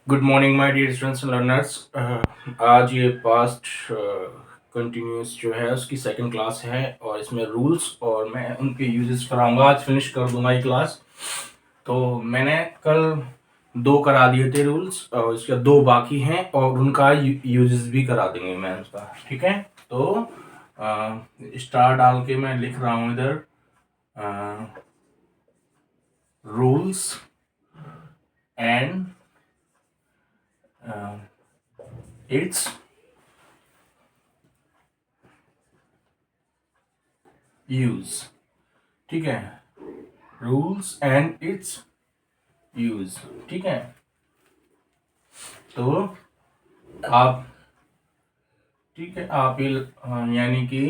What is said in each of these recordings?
Good morning my dear students and learners. आज ये past continuous जो है उसकी सेकंड क्लास है और इसमें रूल्स और मैं उनके यूजेस कराऊंगा। आज फिनिश कर दूंगा ये क्लास। तो मैंने कल 2 करा दिए थे रूल्स और इसके 2 बाकी हैं और उनका यूजेस भी करा देंगे मैं उसका। ठीक है, तो स्टार डाल के मैं लिख रहा हूँ इधर रूल्स एंड इट्स यूज। ठीक है, रूल्स एंड इट्स यूज। ठीक है, तो आप ठीक है आप ये यानी कि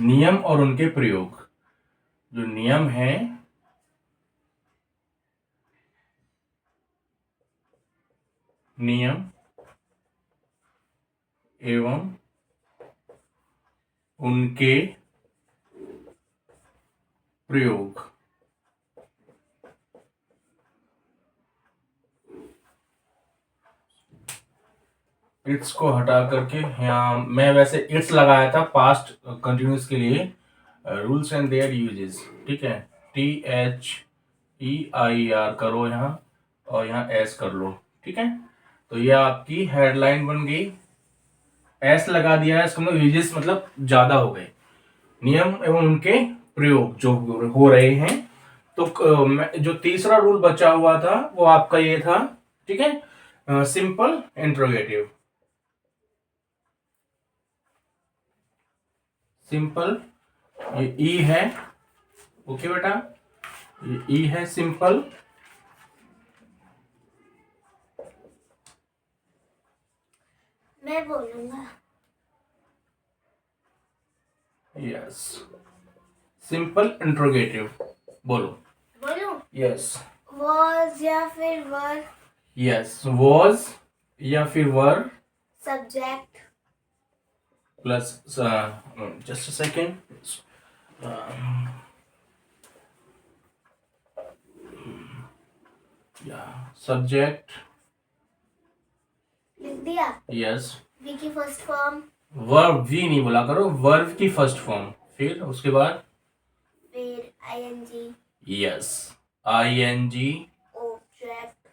नियम और उनके प्रयोग। जो नियम है नियम एवं उनके प्रयोग। इट्स को हटा करके यहाँ मैं वैसे इट्स लगाया था पास्ट कंटिन्यूस के लिए। Rules and there uses. ठीक है, THEIR करो यहाँ और यहाँ एस कर लो। ठीक है, तो ये आपकी हेडलाइन बन गई। एस लगा दिया है, इसका मतलब यूजेस मतलब ज्यादा हो गए। नियम एवं उनके प्रयोग जो हो रहे हैं। तो जो तीसरा रूल बचा हुआ था वो आपका ये था। ठीक है, सिंपल इंट्रोगेटिव। सिंपल, ये ई है। ओके बेटा, ये ई है सिंपल। मैं बोलूंगा। Yes, simple interrogative. बोलो। बोलूं? यस। was या फिर were, यस, वॉज या फिर वर subject, plus just a second. या सब्जेक्ट। लिख दिया। यस, V की फर्स्ट फॉर्म, वर्ब वी नहीं बोला करो, वर्ब की फर्स्ट फॉर्म। फिर उसके बाद फिर ing, yes, ING, object,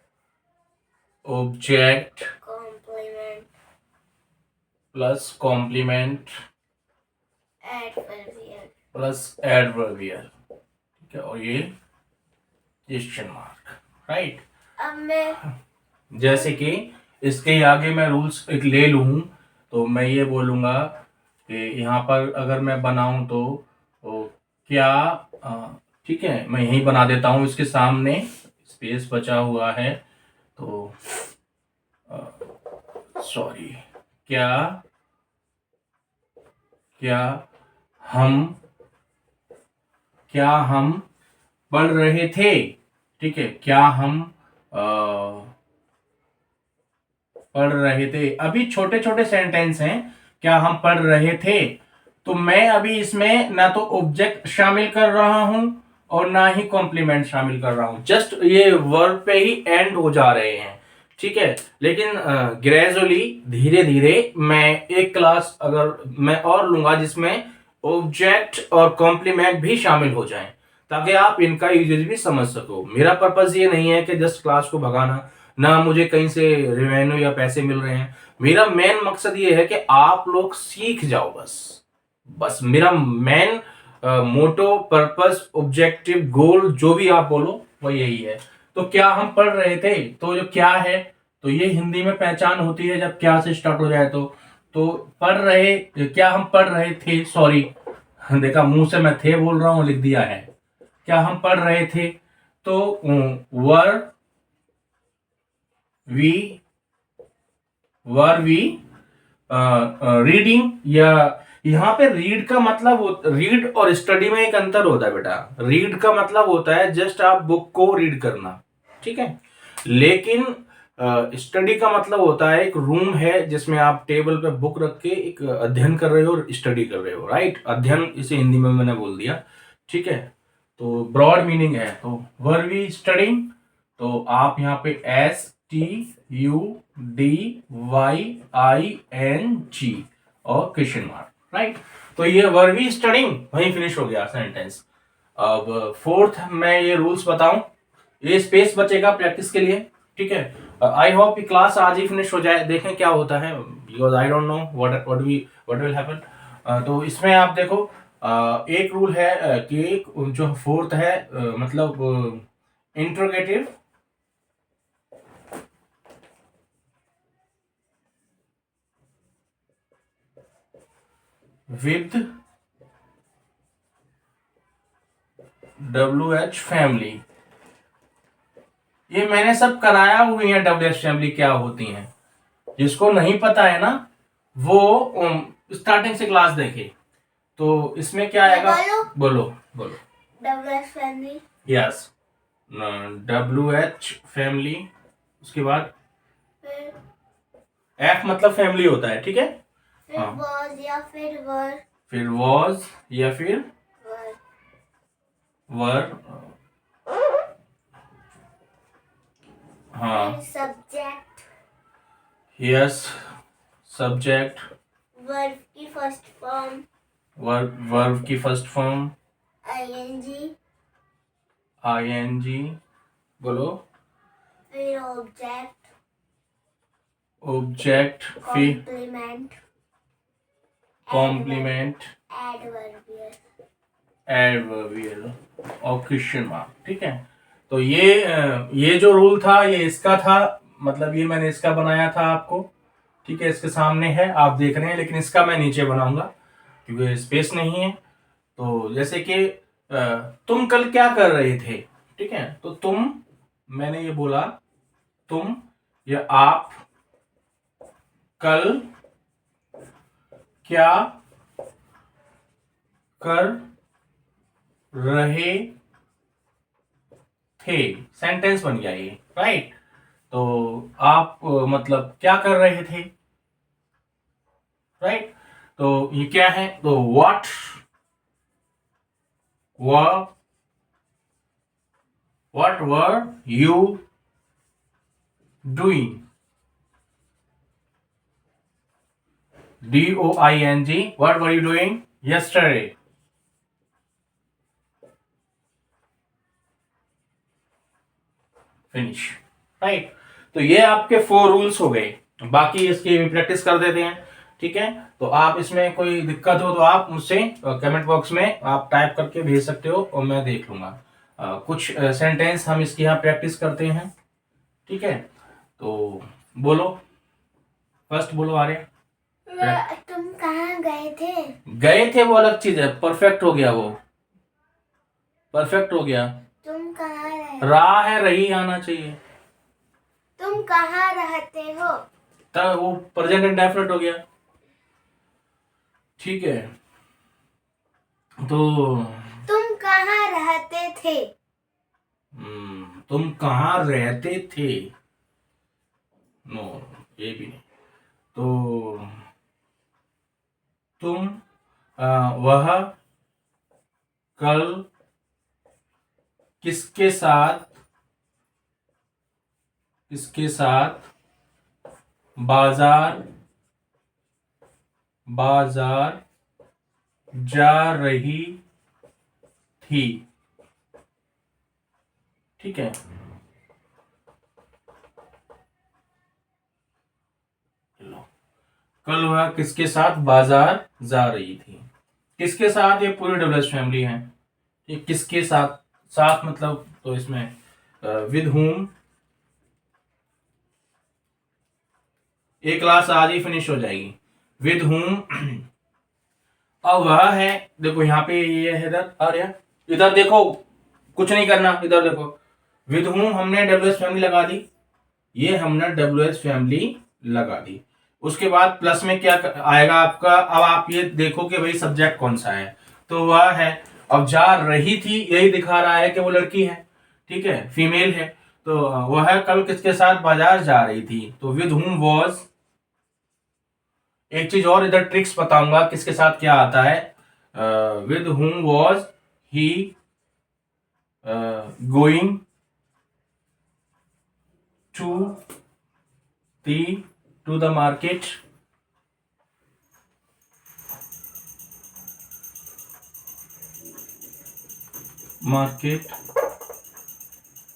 object complement, plus complement adverbial। Plus adverbial. ठीक है, और ये क्वेश्चन मार्क। राइट। अब मैं जैसे कि इसके आगे मैं रूल्स एक ले लूँ तो मैं ये बोलूँगा कि यहाँ पर अगर मैं बनाऊँ तो क्या ठीक है, मैं यहीं बना देता हूँ, इसके सामने स्पेस बचा हुआ है तो सॉरी। क्या क्या हम क्या हम पढ़ रहे थे। ठीक है, क्या हम पढ़ रहे थे। अभी छोटे छोटे सेंटेंस हैं। क्या हम पढ़ रहे थे, तो मैं अभी इसमें ना तो ऑब्जेक्ट शामिल कर रहा हूं और ना ही कॉम्प्लीमेंट शामिल कर रहा हूं। जस्ट ये वर्ब पे ही एंड हो जा रहे हैं। ठीक है, लेकिन ग्रेजुअली धीरे धीरे मैं एक क्लास अगर मैं और लूंगा जिसमें ऑब्जेक्ट और कॉम्प्लीमेंट भी शामिल हो जाएं, ताकि आप इनका यूजेज भी समझ सको। मेरा पर्पस ये नहीं है कि जस्ट क्लास को भगाना, ना मुझे कहीं से रेवेन्यू या पैसे मिल रहे हैं। मेरा मेन मकसद ये है कि आप लोग सीख जाओ। बस बस मेरा मेन मोटो, पर्पस, ऑब्जेक्टिव, गोल जो भी आप बोलो वो यही है। तो क्या हम पढ़ रहे थे, तो जो क्या है तो ये हिंदी में पहचान होती है जब क्या से स्टार्ट हो जाए। तो पढ़ रहे, क्या हम पढ़ रहे थे, सॉरी देखा मुंह से मैं थे बोल रहा हूं, लिख दिया है। क्या हम पढ़ रहे थे, तो वर वी रीडिंग। या यहाँ पे रीड का मतलब, रीड और स्टडी में एक अंतर होता है बेटा। रीड का मतलब होता है जस्ट आप बुक को रीड करना। ठीक है, लेकिन स्टडी का मतलब होता है एक रूम है जिसमें आप टेबल पे बुक रख के एक अध्ययन कर रहे हो और स्टडी कर रहे हो। राइट, अध्ययन इसे हिंदी में मैंने बोल दिया। ठीक है, तो ब्रॉड मीनिंग है। तो वर वी स्टडिंग, तो आप यहाँ पे STUDYING और क्वेश्चन मार्क, राइट। तो ये वर वी स्टडिंग वहीं फिनिश हो गया सेंटेंस। अब फोर्थ मैं ये रूल्स बताऊं, ये स्पेस बचेगा प्रैक्टिस के लिए, ठीक है। आई होप कि क्लास आज ही फिनिश हो जाए, देखें क्या होता है, because I don't know what will happen. तो इसमें आप देखो, एक रूल है कि जो फोर्थ है, मतलब इंट्रोगेटिव विद WH फैमिली, ये मैंने सब कराया हुई है। WH फैमिली क्या होती हैं, जिसको नहीं पता है ना वो स्टार्टिंग से क्लास देखे। तो इसमें क्या मैं आएगा, बोलूं? बोलो बोलो। WS family, yes, WH family, उसके बाद फिर F मतलब फैमिली होता है, ठीक है। हाँ, was या फिर were, फिर was या फिर were, वर, हाँ, फिर subject, यस, सब्जेक्ट, verb की फर्स्ट फॉर्म, वर्ब की फर्स्ट फॉर्म, ing, बोलो, फिर ऑब्जेक्ट, ऑब्जेक्ट, फिर कॉम्प्लीमेंट, कॉम्प्लीमेंट, एडवर्बियल, एडवर्बियल और क्वेश्चन मार्क, ठीक है। तो ये जो रूल था ये इसका था, मतलब ये मैंने इसका बनाया था आपको, ठीक है। इसके सामने है, आप देख रहे हैं, लेकिन इसका मैं नीचे बनाऊंगा क्योंकि स्पेस नहीं है। तो जैसे कि तुम कल क्या कर रहे थे, ठीक है। तो तुम, मैंने ये बोला तुम या आप कल क्या कर रहे थे, सेंटेंस बन गया ये, राइट। तो आप मतलब क्या कर रहे थे, राइट। तो ये क्या है, तो what were you doing, DOING, what were you doing yesterday? Finish, right. तो ये आपके 4 रूल्स हो गए, बाकी इसकी भी प्रैक्टिस कर देते हैं, ठीक है। तो आप इसमें कोई दिक्कत हो तो आप मुझसे कमेंट बॉक्स में आप टाइप करके भेज सकते हो और मैं देख लूंगा। कुछ सेंटेंस हम इसकी यहाँ प्रैक्टिस करते हैं, ठीक है। तो बोलो, फर्स्ट बोलो आर्य। तुम कहाँ गए थे? गए थे वो अलग चीज है, परफेक्ट हो गया, वो परफेक्ट हो गया। तुम कहाँ रहे? रहा है, रही आना चाहिए, तुम कहाँ रहते हो? तब वो प्रेजेंट इंडेफिनिट हो गया, ठीक है। तो तुम कहाँ रहते थे? तुम कहाँ रहते थे, नो, ये भी नहीं। तो तुम वह कल किसके साथ बाजार जा रही थी, ठीक है। कल वह किसके साथ बाजार जा रही थी, किसके साथ, ये पूरी WH फैमिली है, ये किसके साथ, साथ मतलब तो इसमें विद whom, एक क्लास आज ही फिनिश हो जाएगी, विद whom। अब वह है, देखो यहाँ पे ये है, इधर आर्या, इधर देखो, कुछ नहीं करना, इधर देखो, विद whom हमने WH फैमिली लगा दी, ये हमने WH फैमिली लगा दी। उसके बाद प्लस में क्या आएगा आपका, अब आप ये देखो कि भाई सब्जेक्ट कौन सा है, तो वह है। अब जा रही थी, यही दिखा रहा है कि वो लड़की है, ठीक है, फीमेल है। तो वह कल किसके साथ बाजार जा रही थी, तो विद whom was। एक चीज और इधर ट्रिक्स बताऊंगा किसके साथ क्या आता है, with whom was he going to the market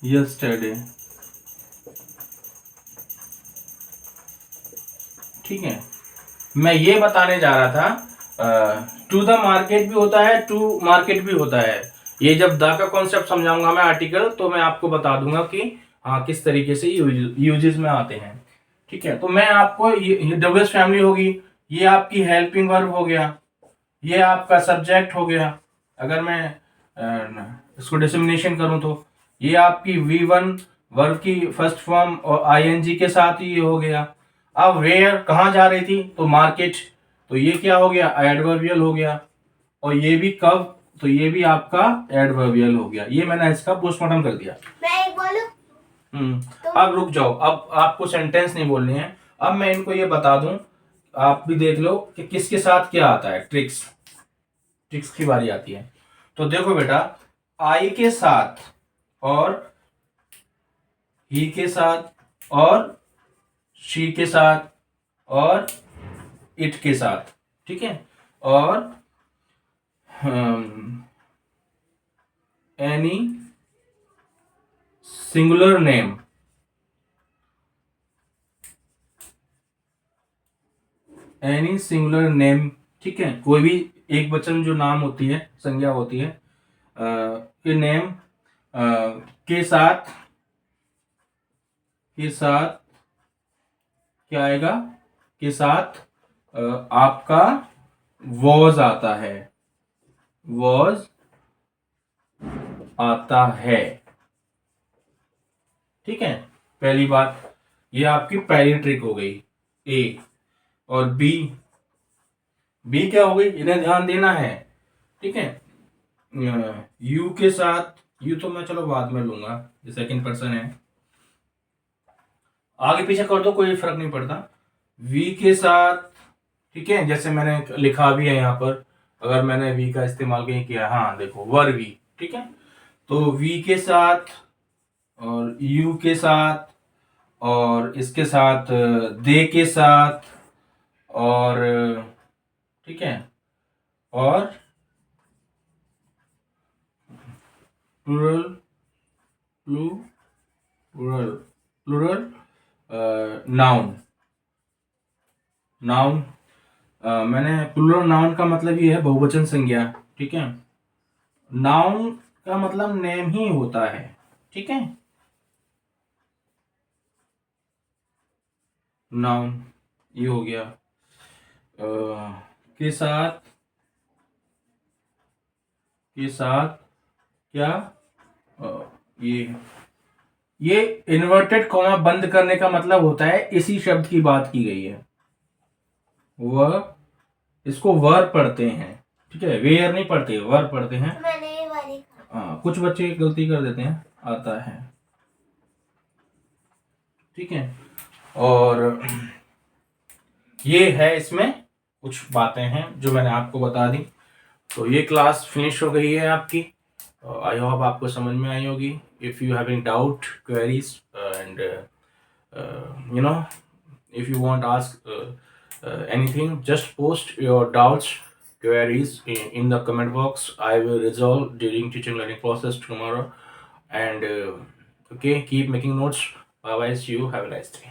yesterday. ठीक है, मैं ये बताने जा रहा था टू द मार्केट भी होता है, टू मार्केट भी होता है। ये जब द का कॉन्सेप्ट समझाऊंगा मैं आर्टिकल, तो मैं आपको बता दूंगा कि हाँ किस तरीके से यूजेस में आते हैं। ठीक है, तो मैं आपको ये डब्ल्यूएस फैमिली होगी, ये आपकी हेल्पिंग वर्ब हो गया, ये आपका सब्जेक्ट हो गया। अगर मैं इसको डिसमिनेशन करूं तो ये आपकी V1 वर्ब की फर्स्ट फॉर्म और आईएनजी के साथ ही ये हो गया। अब वेयर कहाँ जा रही थी, तो मार्केट, तो ये क्या हो गया, एडवर्बियल हो गया। और ये भी कब, तो ये भी आपका एडवर्बियल हो गया। ये मैंने इसका पोस्टमार्टम कर दिया। मैं एक बोलूं? अब रुक जाओ, अब आपको सेंटेंस नहीं बोलने हैं। अब मैं इनको ये बता दूं, आप भी देख लो कि किसके साथ क्या आता है। ट्रिक्स की बारी आती है। तो देखो बेटा, आई के साथ और ही के साथ और शी के साथ और इट के साथ, ठीक है, और any singular name, any singular name, ठीक है, कोई भी एक वचन जो नाम होती है, संज्ञा होती है, के नेम के साथ क्या आएगा, के साथ आपका वॉज आता है, वॉज आता है। ठीक है, पहली बात, ये आपकी पहली ट्रिक हो गई ए। और बी क्या हो गई, इन्हें ध्यान देना है। ठीक है, यू के साथ, यू तो मैं चलो बाद में लूंगा, ये सेकंड पर्सन है, आगे पीछे कर दो कोई फर्क नहीं पड़ता। वी के साथ, ठीक है, जैसे मैंने लिखा भी है यहाँ पर, अगर मैंने वी का इस्तेमाल कहीं किया, हाँ देखो वर वी, ठीक है, तो वी के साथ और यू के साथ और इसके साथ दे के साथ, और ठीक है, और प्लूरल नाउन। मैंने प्लूरल नाउन का मतलब ये है बहुवचन संज्ञा। ठीक है, नाउन का मतलब नेम ही होता है। ठीक है, नाउन ये हो गया। के साथ क्या, ये इन्वर्टेड कॉमा बंद करने का मतलब होता है, इसी शब्द की बात की गई है। वह, इसको वर पढ़ते हैं, ठीक है, वेयर नहीं पढ़ते, वर पढ़ते हैं। मैंने ये वाली हाँ, कुछ बच्चे गलती कर देते हैं, आता है। ठीक है, और ये है, इसमें कुछ बातें हैं जो मैंने आपको बता दी। तो ये क्लास फिनिश हो गई है आपकी। आई होप आपको समझ में आई होगी। If you having doubt, queries and you know, if you want ask anything, just post your doubts, queries in the comment box. I will resolve during teaching learning process tomorrow. And okay, keep making notes. Bye bye, see you, have a nice day.